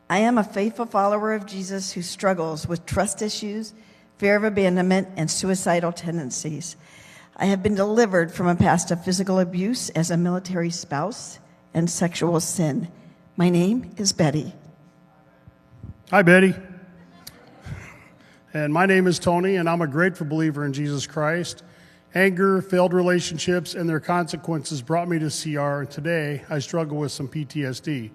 I am a faithful follower of Jesus who struggles with trust issues, fear of abandonment, and suicidal tendencies. I have been delivered from a past of physical abuse as a military spouse and sexual sin. My name is Betty. Hi, Betty. And my name is Tony, and I'm a grateful believer in Jesus Christ. Anger, failed relationships, and their consequences brought me to CR, and today I struggle with some PTSD.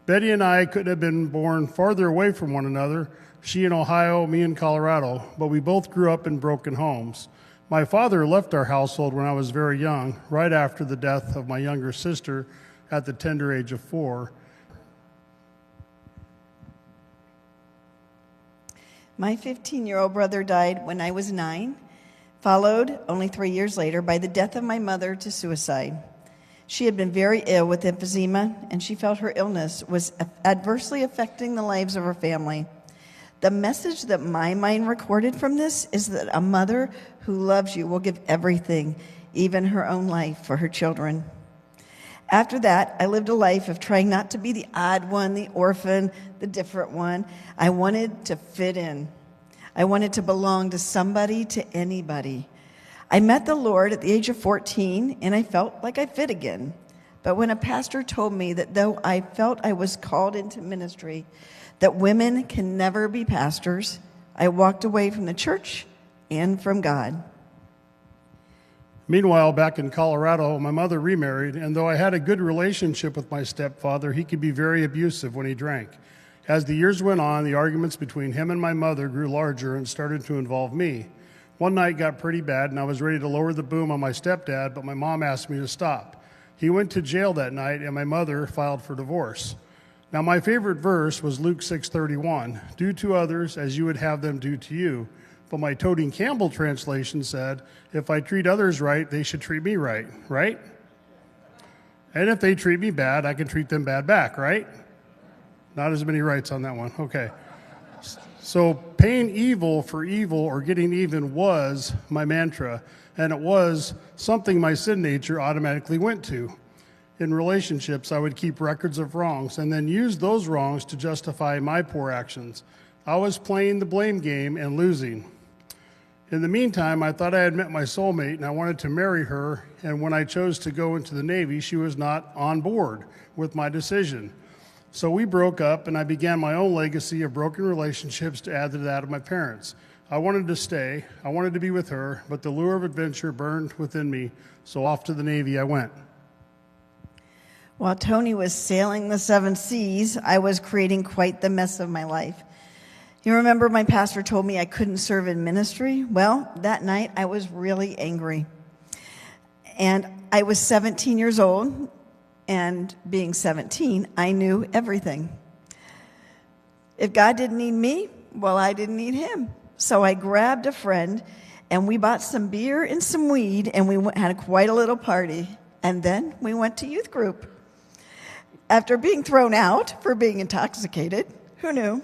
Betty and I couldn't have been born farther away from one another, she in Ohio, me in Colorado, but we both grew up in broken homes. My father left our household when I was very young, right after the death of my younger sister at the tender age of 4. My 15-year-old brother died when I was 9, followed only 3 years later by the death of my mother to suicide. She had been very ill with emphysema, and she felt her illness was adversely affecting the lives of her family. The message that my mind recorded from this is that a mother who loves you will give everything, even her own life, for her children. After that, I lived a life of trying not to be the odd one, the orphan, the different one. I wanted to fit in. I wanted to belong to somebody, to anybody. I met the Lord at the age of 14, and I felt like I fit again. But when a pastor told me that though I felt I was called into ministry, that women can never be pastors, I walked away from the church and from God. Meanwhile, back in Colorado, my mother remarried, and though I had a good relationship with my stepfather, he could be very abusive when he drank. As the years went on, the arguments between him and my mother grew larger and started to involve me. One night got pretty bad, and I was ready to lower the boom on my stepdad, but my mom asked me to stop. He went to jail that night, and my mother filed for divorce. Now, my favorite verse was Luke 6:31, "Do to others as you would have them do to you." But my Toting Campbell translation said, "If I treat others right, they should treat me right, right? And if they treat me bad, I can treat them bad back, right?" Not as many rights on that one. Okay. So paying evil for evil or getting even was my mantra, and it was something my sin nature automatically went to. In relationships, I would keep records of wrongs and then use those wrongs to justify my poor actions. I was playing the blame game and losing. In the meantime, I thought I had met my soulmate and I wanted to marry her, and when I chose to go into the Navy, she was not on board with my decision. So we broke up, and I began my own legacy of broken relationships to add to that of my parents. I wanted to stay, I wanted to be with her, but the lure of adventure burned within me, so off to the Navy I went. While Tony was sailing the 7 seas, I was creating quite the mess of my life. You remember my pastor told me I couldn't serve in ministry? Well, that night I was really angry. And I was 17 years old, and being 17, I knew everything. If God didn't need me, well, I didn't need him. So I grabbed a friend, and we bought some beer and some weed, and we had quite a little party. And then we went to youth group. After being thrown out for being intoxicated, who knew?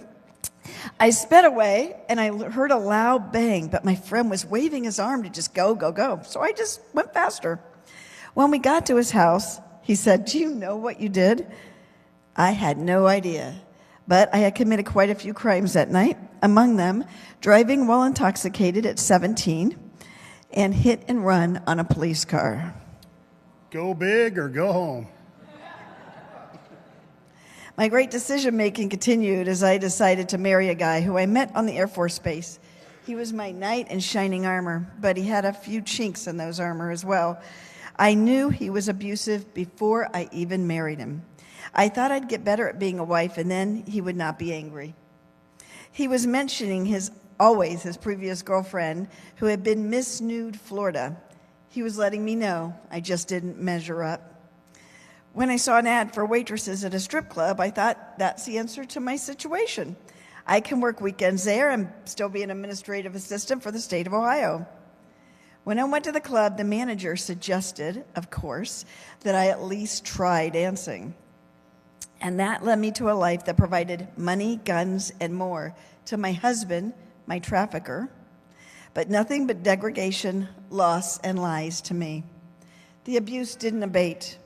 I sped away, and I heard a loud bang, but my friend was waving his arm to just go, go, go. So I just went faster. When we got to his house, he said, "Do you know what you did?" I had no idea, but I had committed quite a few crimes that night, among them driving while intoxicated at 17 and hit and run on a police car. Go big or go home. My great decision-making continued as I decided to marry a guy who I met on the Air Force Base. He was my knight in shining armor, but he had a few chinks in those armor as well. I knew he was abusive before I even married him. I thought I'd get better at being a wife, and then he would not be angry. He was mentioning his previous girlfriend, who had been Miss Nude Florida. He was letting me know I just didn't measure up. When I saw an ad for waitresses at a strip club, I thought that's the answer to my situation. I can work weekends there and still be an administrative assistant for the state of Ohio. When I went to the club, the manager suggested, of course, that I at least try dancing. And that led me to a life that provided money, guns, and more to my husband, my trafficker, but nothing but degradation, loss, and lies to me. The abuse didn't abate.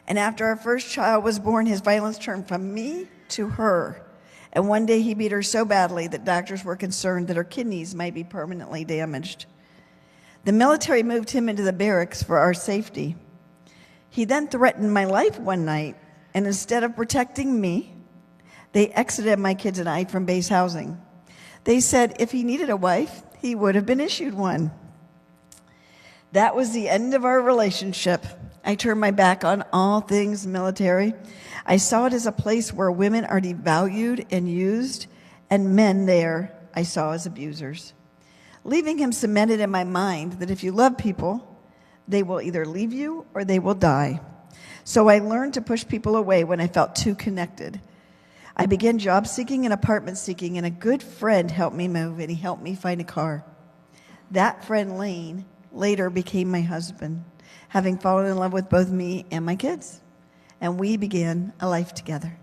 And after our first child was born, his violence turned from me to her. And one day he beat her so badly that doctors were concerned that her kidneys might be permanently damaged. The military moved him into the barracks for our safety. He then threatened my life one night, and instead of protecting me, they exited my kids and I from base housing. They said if he needed a wife, he would have been issued one. That was the end of our relationship. I turned my back on all things military. I saw it as a place where women are devalued and used, and men there I saw as abusers. Leaving him cemented in my mind that if you love people, they will either leave you or they will die. So I learned to push people away when I felt too connected. I began job seeking and apartment seeking, and a good friend helped me move, and he helped me find a car. That friend, Lane, later became my husband, having fallen in love with both me and my kids. And we began a life together.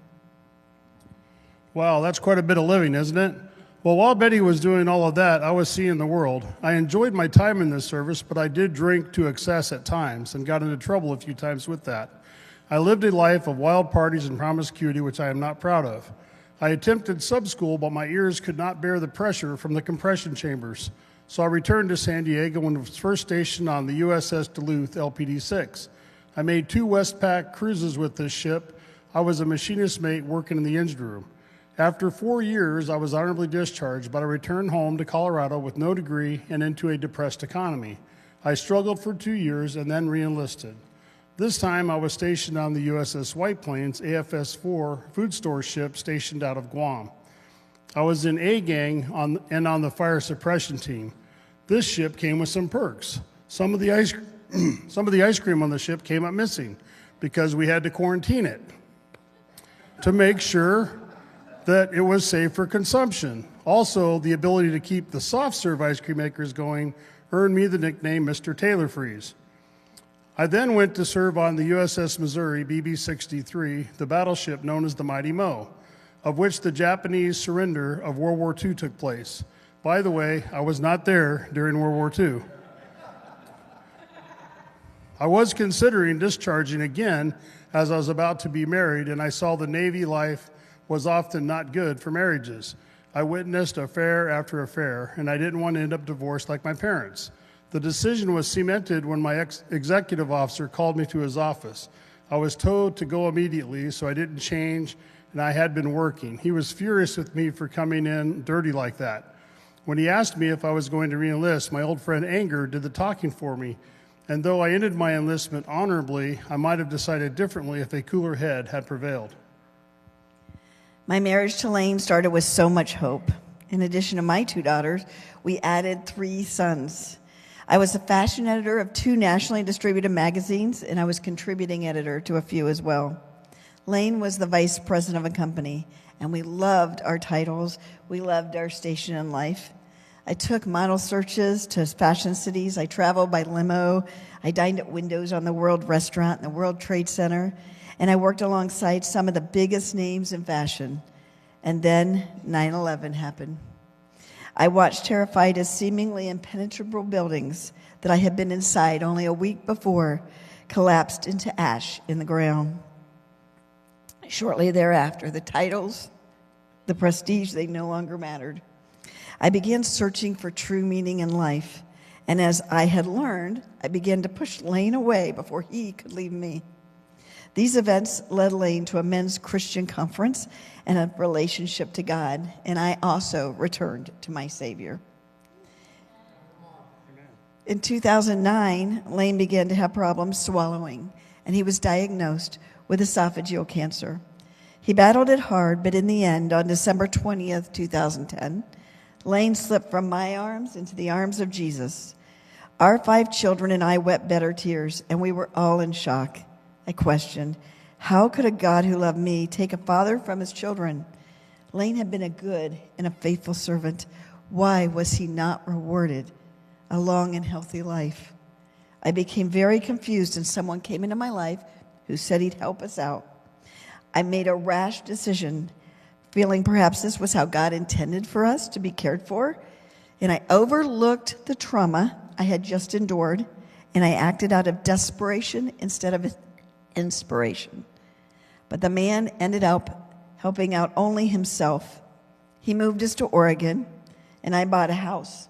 Wow, that's quite a bit of living, isn't it? Well, while Betty was doing all of that, I was seeing the world. I enjoyed my time in this service, but I did drink to excess at times and got into trouble a few times with that. I lived a life of wild parties and promiscuity, which I am not proud of. I attempted sub-school, but my ears could not bear the pressure from the compression chambers. So I returned to San Diego and was first stationed on the USS Duluth LPD-6. I made 2 Westpac cruises with this ship. I was a machinist mate working in the engine room. After 4 years, I was honorably discharged, but I returned home to Colorado with no degree and into a depressed economy. I struggled for 2 years and then re-enlisted. This time, I was stationed on the USS White Plains AFS-4 food store ship stationed out of Guam. I was in A gang on the fire suppression team. This ship came with some perks. Some of the ice cream on the ship came up missing because we had to quarantine it to make sure that it was safe for consumption. Also, the ability to keep the soft serve ice cream makers going earned me the nickname Mr. Taylor Freeze. I then went to serve on the USS Missouri BB-63, the battleship known as the Mighty Mo, of which the Japanese surrender of World War II took place. By the way, I was not there during World War II. I was considering discharging again as I was about to be married, and I saw the Navy life was often not good for marriages. I witnessed affair after affair, and I didn't want to end up divorced like my parents. The decision was cemented when my executive officer called me to his office. I was told to go immediately, so I didn't change, and I had been working. He was furious with me for coming in dirty like that. When he asked me if I was going to re-enlist, my old friend Anger did the talking for me, and though I ended my enlistment honorably, I might have decided differently if a cooler head had prevailed. My marriage to Lane started with so much hope. In addition to my 2 daughters, we added 3 sons. I was the fashion editor of 2 nationally distributed magazines, and I was contributing editor to a few as well. Lane was the vice president of a company, and we loved our titles. We loved our station in life. I took model searches to fashion cities. I traveled by limo. I dined at windows on the World Restaurant and the World Trade Center. And I worked alongside some of the biggest names in fashion. And then 9/11 happened. I watched terrified as seemingly impenetrable buildings that I had been inside only a week before collapsed into ash in the ground. Shortly thereafter, the titles, the prestige, they no longer mattered. I began searching for true meaning in life. And as I had learned, I began to push Lane away before he could leave me. These events led Lane to a men's Christian conference and a relationship to God, and I also returned to my Savior. In 2009, Lane began to have problems swallowing, and he was diagnosed with esophageal cancer. He battled it hard, but in the end, on December 20th, 2010, Lane slipped from my arms into the arms of Jesus. Our 5 children and I wept bitter tears, and we were all in shock. I questioned, how could a God who loved me take a father from his children? Lane had been a good and a faithful servant. Why was he not rewarded a long and healthy life? I became very confused, and someone came into my life who said he'd help us out. I made a rash decision, feeling perhaps this was how God intended for us to be cared for, and I overlooked the trauma I had just endured, and I acted out of desperation instead of inspiration. But the man ended up helping out only himself. He moved us to Oregon, and I bought a house.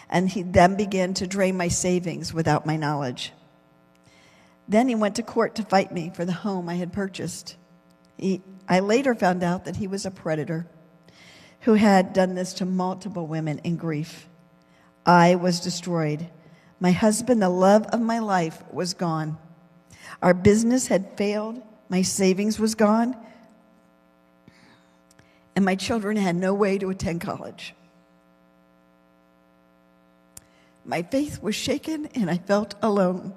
And he then began to drain my savings without my knowledge. Then he went to court to fight me for the home I had purchased. I later found out that he was a predator who had done this to multiple women in grief. I was destroyed. My husband, the love of my life, was gone. Our business had failed. My savings was gone. And my children had no way to attend college. My faith was shaken and I felt alone.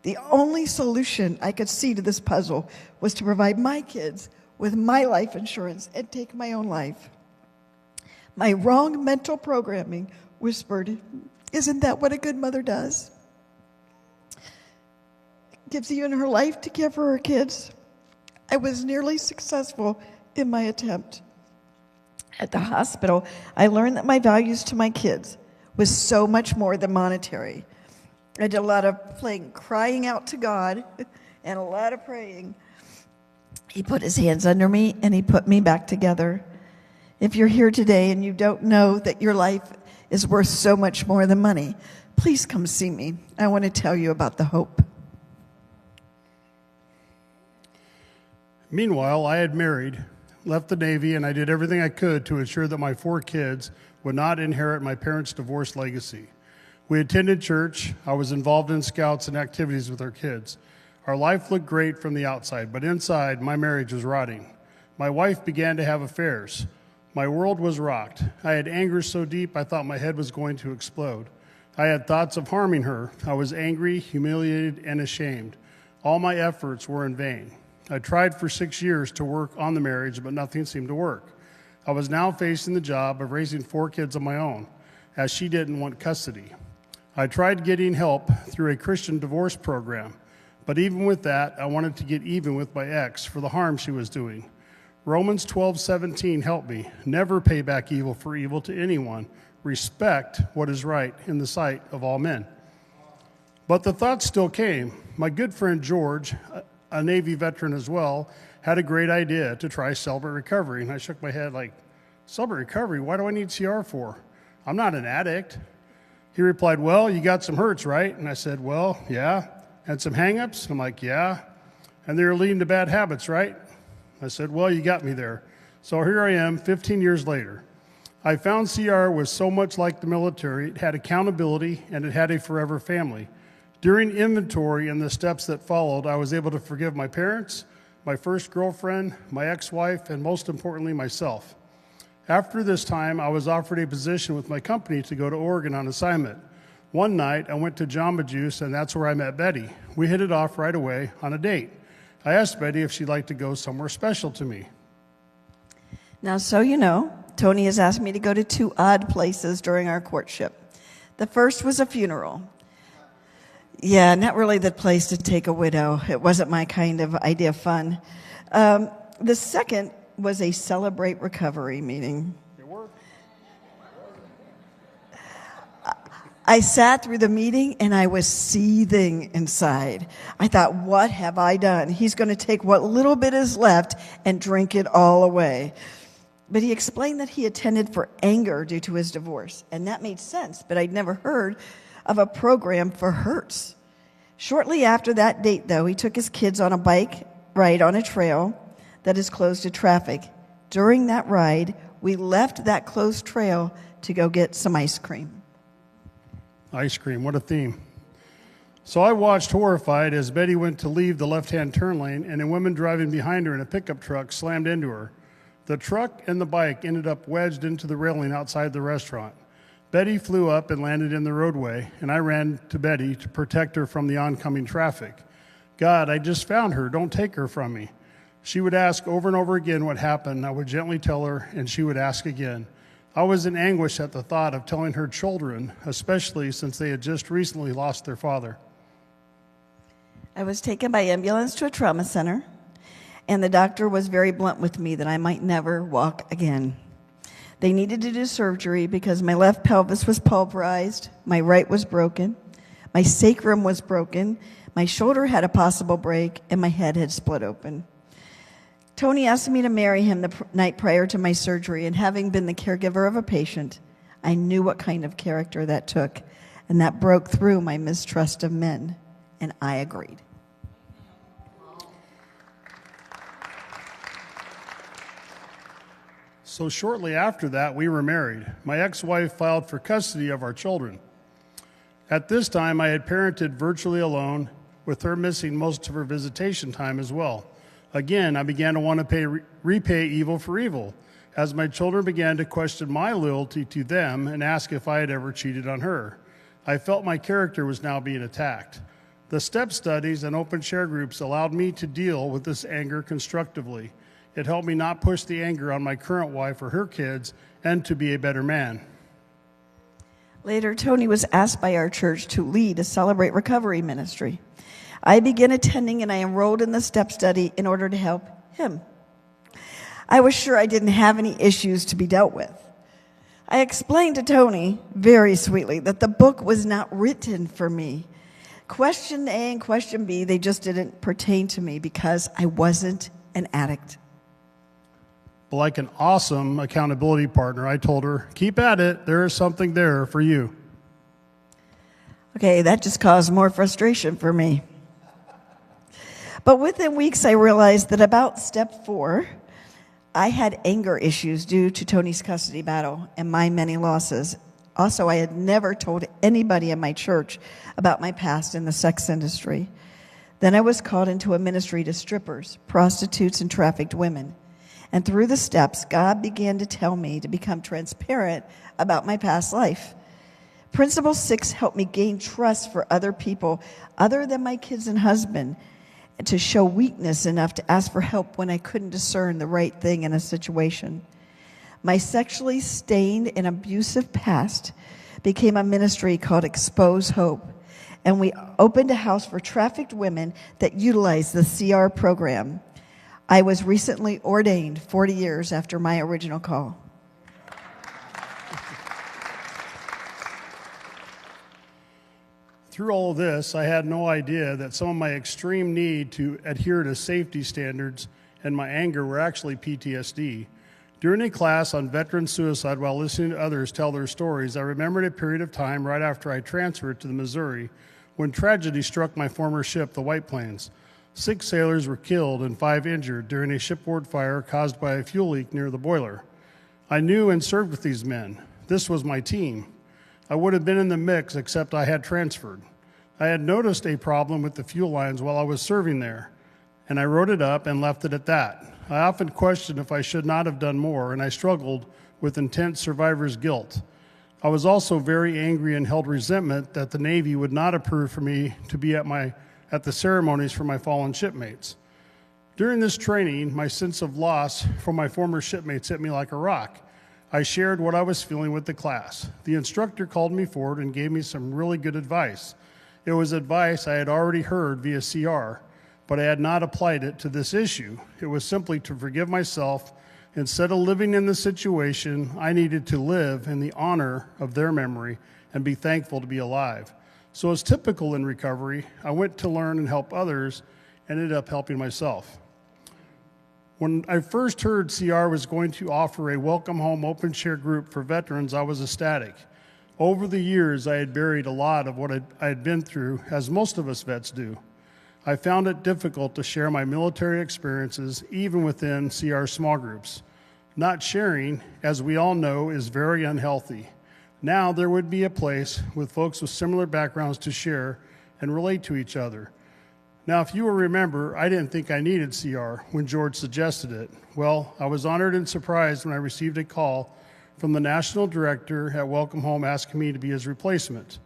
The only solution I could see to this puzzle was to provide my kids with my life insurance and take my own life. My wrong mental programming whispered, "Isn't that what a good mother does? Gives even her life to care for her kids." I was nearly successful in my attempt. At the hospital, I learned that my values to my kids was so much more than monetary. I did a lot of crying out to God and a lot of praying. He put his hands under me and he put me back together. If you're here today and you don't know that your life is worth so much more than money, please come see me. I want to tell you about the hope. Meanwhile, I had married, left the Navy, and I did everything I could to ensure that my 4 kids would not inherit my parents' divorce legacy. We attended church. I was involved in scouts and activities with our kids. Our life looked great from the outside, but inside, my marriage was rotting. My wife began to have affairs. My world was rocked. I had anger so deep I thought my head was going to explode. I had thoughts of harming her. I was angry, humiliated, and ashamed. All my efforts were in vain. I tried for 6 years to work on the marriage, but nothing seemed to work. I was now facing the job of raising 4 kids of my own, as she didn't want custody. I tried getting help through a Christian divorce program, but even with that, I wanted to get even with my ex for the harm she was doing. Romans 12:17 helped me. Never pay back evil for evil to anyone. Respect what is right in the sight of all men. But the thoughts still came. My good friend George, a Navy veteran as well, had a great idea to try Celebrate Recovery. And I shook my head like, Celebrate Recovery? Why do I need CR for? I'm not an addict. He replied, well, you got some hurts, right? And I said, well, yeah. And some hang-ups? I'm like, yeah. And they were leading to bad habits, right? I said, well, you got me there. So here I am, 15 years later. I found CR was so much like the military. It had accountability, and it had a forever family. During inventory and the steps that followed, I was able to forgive my parents, my first girlfriend, my ex-wife, and most importantly, myself. After this time, I was offered a position with my company to go to Oregon on assignment. One night, I went to Jamba Juice, and that's where I met Betty. We hit it off right away on a date. I asked Betty if she'd like to go somewhere special to me. Now, so you know, Tony has asked me to go to 2 odd places during our courtship. The first was a funeral. Yeah, not really the place to take a widow. It wasn't my kind of idea of fun. The second was a Celebrate Recovery meeting. I sat through the meeting and I was seething inside. I thought, what have I done? He's going to take what little bit is left and drink it all away. But he explained that he attended for anger due to his divorce, and that made sense, but I'd never heard of a program for hurts. Shortly after that date, though, he took his kids on a bike ride on a trail that is closed to traffic. During that ride, we left that closed trail to go get some ice cream. Ice cream, what a theme. So I watched horrified as Betty went to leave the left-hand turn lane, and a woman driving behind her in a pickup truck slammed into her. The truck and the bike ended up wedged into the railing outside the restaurant. Betty flew up and landed in the roadway, and I ran to Betty to protect her from the oncoming traffic. God, I just found her. Don't take her from me. She would ask over and over again what happened. I would gently tell her, and she would ask again. I was in anguish at the thought of telling her children, especially since they had just recently lost their father. I was taken by ambulance to a trauma center, and the doctor was very blunt with me that I might never walk again. They needed to do surgery because my left pelvis was pulverized, my right was broken, my sacrum was broken, my shoulder had a possible break, and my head had split open. Tony asked me to marry him the night prior to my surgery, and having been the caregiver of a patient, I knew what kind of character that took, and that broke through my mistrust of men, and I agreed. So shortly after that, we were married. My ex-wife filed for custody of our children. At this time, I had parented virtually alone, with her missing most of her visitation time as well. Again, I began to want to repay evil for evil, as my children began to question my loyalty to them and ask if I had ever cheated on her. I felt my character was now being attacked. The step studies and open share groups allowed me to deal with this anger constructively. It helped me not push the anger on my current wife or her kids and to be a better man. Later, Tony was asked by our church to lead a Celebrate Recovery ministry. I began attending and I enrolled in the step study in order to help him. I was sure I didn't have any issues to be dealt with. I explained to Tony very sweetly that the book was not written for me. Question A and question B, they just didn't pertain to me because I wasn't an addict. But like an awesome accountability partner, I told her, keep at it, there is something there for you. Okay, that just caused more frustration for me. But within weeks, I realized that about step 4, I had anger issues due to Tony's custody battle and my many losses. Also, I had never told anybody in my church about my past in the sex industry. Then I was called into a ministry to strippers, prostitutes, and trafficked women. And through the steps, God began to tell me to become transparent about my past life. Principle 6 helped me gain trust for other people other than my kids and husband, and to show weakness enough to ask for help when I couldn't discern the right thing in a situation. My sexually stained and abusive past became a ministry called Expose Hope, and we opened a house for trafficked women that utilized the CR program. I was recently ordained 40 years after my original call. Through all of this, I had no idea that some of my extreme need to adhere to safety standards and my anger were actually PTSD. During a class on veteran suicide while listening to others tell their stories, I remembered a period of time right after I transferred to the Missouri when tragedy struck my former ship, the White Plains. 6 sailors were killed and 5 injured during a shipboard fire caused by a fuel leak near the boiler. I knew and served with these men. This was my team. I would have been in the mix except I had transferred. I had noticed a problem with the fuel lines while I was serving there, and I wrote it up and left it at that. I often questioned if I should not have done more, and I struggled with intense survivor's guilt. I was also very angry and held resentment that the Navy would not approve for me to be at the ceremonies for my fallen shipmates. During this training, my sense of loss for my former shipmates hit me like a rock. I shared what I was feeling with the class. The instructor called me forward and gave me some really good advice. It was advice I had already heard via CR, but I had not applied it to this issue. It was simply to forgive myself. Instead of living in the situation, I needed to live in the honor of their memory and be thankful to be alive. So as typical in recovery, I went to learn and help others and ended up helping myself. When I first heard CR was going to offer a welcome home open share group for veterans, I was ecstatic. Over the years, I had buried a lot of what I had been through, as most of us vets do. I found it difficult to share my military experiences, even within CR small groups. Not sharing, as we all know, is very unhealthy. Now there would be a place with folks with similar backgrounds to share and relate to each other. Now, if you will remember, I didn't think I needed CR when George suggested it. Well, I was honored and surprised when I received a call from the national director at Welcome Home asking me to be his replacement.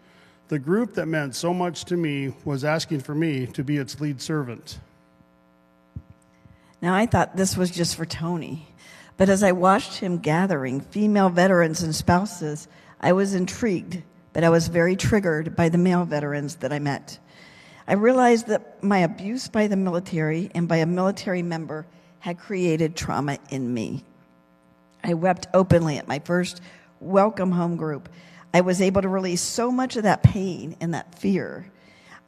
The group that meant so much to me was asking for me to be its lead servant. Now, I thought this was just for Tony, but as I watched him gathering female veterans and spouses, I was intrigued, but I was very triggered by the male veterans that I met. I realized that my abuse by the military and by a military member had created trauma in me. I wept openly at my first Welcome Home group. I was able to release so much of that pain and that fear.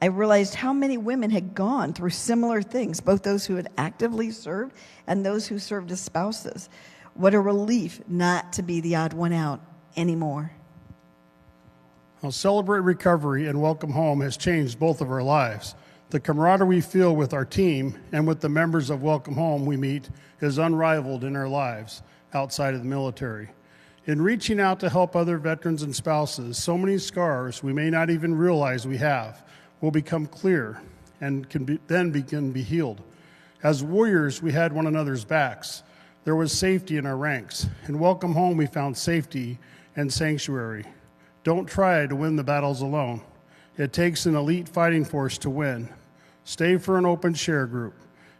I realized how many women had gone through similar things, both those who had actively served and those who served as spouses. What a relief not to be the odd one out anymore. Now, Celebrate Recovery and Welcome Home has changed both of our lives. The camaraderie we feel with our team and with the members of Welcome Home we meet is unrivaled in our lives outside of the military. In reaching out to help other veterans and spouses, so many scars we may not even realize we have will become clear and then begin to be healed. As warriors, we had one another's backs. There was safety in our ranks. In Welcome Home, we found safety and sanctuary. Don't try to win the battles alone. It takes an elite fighting force to win. Stay for an open share group.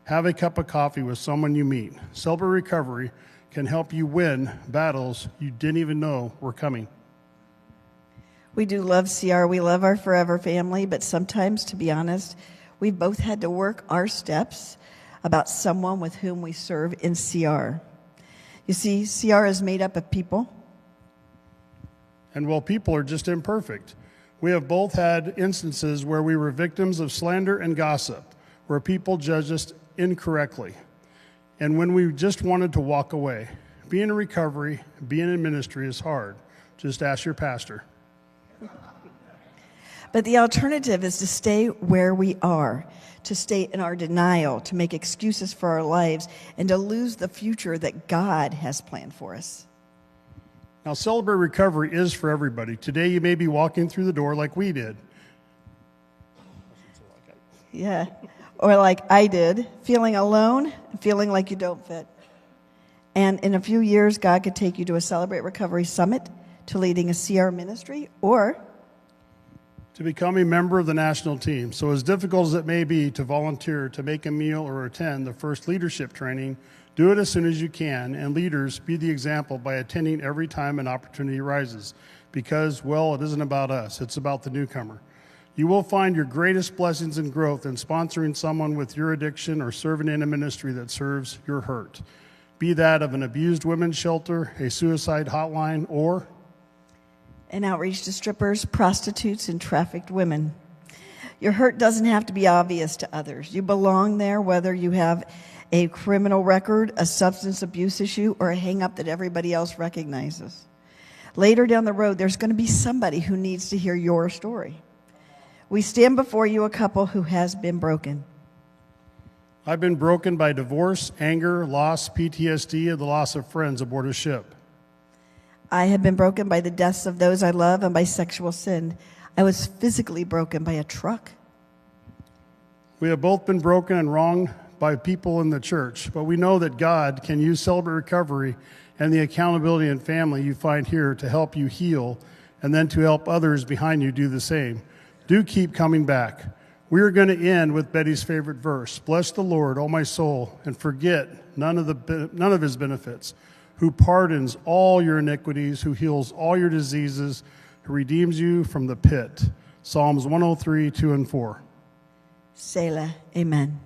Have a cup of coffee with someone you meet. Celebrate Recovery can help you win battles you didn't even know were coming. We do love CR. We love our forever family, but sometimes, to be honest, we've both had to work our steps about someone with whom we serve in CR. You see, CR is made up of people. And while people are just imperfect, we have both had instances where we were victims of slander and gossip, where people judged us incorrectly, and when we just wanted to walk away. Being in recovery, being in ministry is hard. Just ask your pastor. But the alternative is to stay where we are, to stay in our denial, to make excuses for our lives, and to lose the future that God has planned for us. Now, Celebrate Recovery is for everybody. Today, you may be walking through the door like we did. Yeah, or like I did, feeling alone, feeling like you don't fit. And in a few years, God could take you to a Celebrate Recovery Summit, to leading a CR ministry, or to become a member of the national team. So as difficult as it may be to volunteer, to make a meal, or attend the first leadership training, do it as soon as you can, and leaders, be the example by attending every time an opportunity arises. Because, well, it isn't about us, it's about the newcomer. You will find your greatest blessings and growth in sponsoring someone with your addiction or serving in a ministry that serves your hurt. Be that of an abused women's shelter, a suicide hotline, or an outreach to strippers, prostitutes, and trafficked women. Your hurt doesn't have to be obvious to others. You belong there whether you have a criminal record, a substance abuse issue, or a hang-up that everybody else recognizes. Later down the road, there's going to be somebody who needs to hear your story. We stand before you a couple who has been broken. I've been broken by divorce, anger, loss, PTSD, and the loss of friends aboard a ship. I have been broken by the deaths of those I love and by sexual sin. I was physically broken by a truck. We have both been broken and wronged by people in the church, but we know that God can use Celebrate Recovery and the accountability and family you find here to help you heal and then to help others behind you do the same. Do keep coming back. We are going to end with Betty's favorite verse. Bless the Lord, O my soul, and forget none of his benefits, who pardons all your iniquities, who heals all your diseases, who redeems you from the pit. Psalms 103, 2 and 4. Selah. Amen.